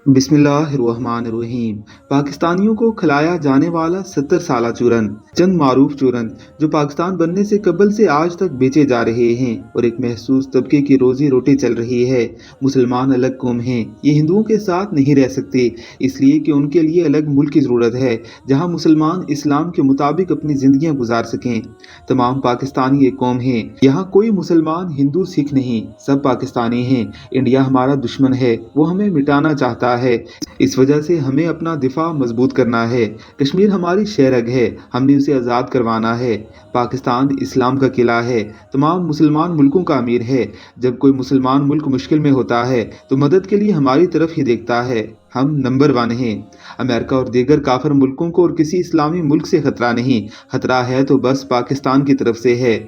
बिस्मिल्लाहिर्रहमानिर्रहीम। पाकिस्तानियों को खिलाया जाने वाला 70 साला चूरन, चंद मारूफ चूरन जो पाकिस्तान बनने से कबल से आज तक बेचे जा रहे हैं और एक महसूस तबके की रोजी रोटी चल रही है। मुसलमान अलग कौम हैं, ये हिंदुओं के साथ नहीं रह सकते, इसलिए कि उनके लिए अलग मुल्क की ज़रूरत है जहाँ मुसलमान इस्लाम के मुताबिक अपनी ज़िंदगियाँ गुजार सकें। तमाम पाकिस्तानी एक कौम हैं, यहाँ कोई मुसलमान हिंदू सिख नहीं, सब पाकिस्तानी हैं। इंडिया हमारा दुश्मन है, वो हमें मिटाना चाहता है। इस वजह से हमें अपना दिफा मजबूत करना है। कश्मीर हमारी शेरग है, हमने उसे आज़ाद करवाना है। पाकिस्तान इस्लाम का किला है, तमाम मुसलमान मुल्कों का अमीर है। जब कोई मुसलमान मुल्क मुश्किल में होता है तो मदद के लिए हमारी तरफ ही देखता है। हम नंबर 1 हैं। अमेरिका और दीगर काफिर मुल्कों को और किसी इस्लामी मुल्क से खतरा नहीं, खतरा है तो बस पाकिस्तान की तरफ से है।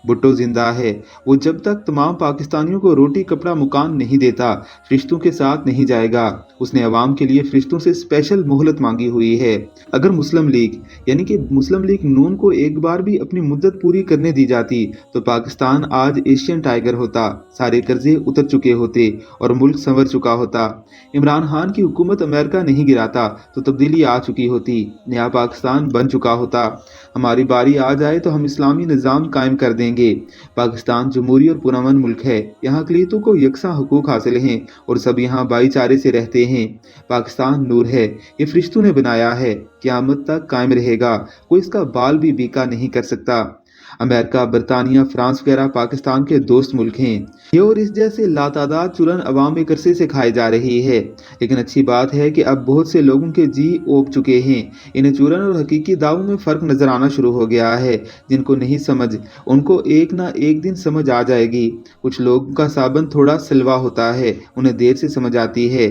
भुट्टो जिंदा है, वो जब तक तमाम पाकिस्तानियों को रोटी कपड़ा मकान नहीं देता फरिश्तों के साथ नहीं जाएगा। उसने अवाम के लिए फरिश्तों से स्पेशल मोहलत मांगी हुई है। अगर मुस्लिम लीग यानी कि मुस्लिम लीग नून को एक बार भी अपनी मुद्दत पूरी करने दी जाती तो पाकिस्तान आज एशियन टाइगर होता, सारे कर्जे उतर चुके होते और मुल्क संवर चुका होता। इमरान खान की हुकूमत अमेरिका नहीं गिराता तो तब्दीली आ चुकी होती, नया पाकिस्तान बन चुका होता। हमारी बारी आ जाए तो हम इस्लामी निज़ाम कायम कर देंगे। पाकिस्तान जमहूरी और पुरअमन मुल्क है, यहाँ अक़लियतों को यकसा हुकूक हासिल हैं और सब यहाँ भाईचारे से रहते हैं। पाकिस्तान नूर है, ये फरिश्तों ने बनाया है, क़यामत तक कायम रहेगा, कोई इसका बाल भी बीका नहीं कर सकता। अमेरिका, बरतानिया, फ्रांस वगैरह पाकिस्तान के दोस्त मुल्क हैं। ये और इस जैसे लातादाद चुरन अवाम एक अरसे से खाई जा रही है, लेकिन अच्छी बात है कि अब बहुत से लोगों के जी ओप चुके हैं। इन्हें चूरन और हकीकी दावों में फ़र्क नज़र आना शुरू हो गया है। जिनको नहीं समझ उनको एक ना एक दिन समझ आ जाएगी। कुछ लोगों का साबन थोड़ा सलवा होता है, उन्हें देर से समझ आती है।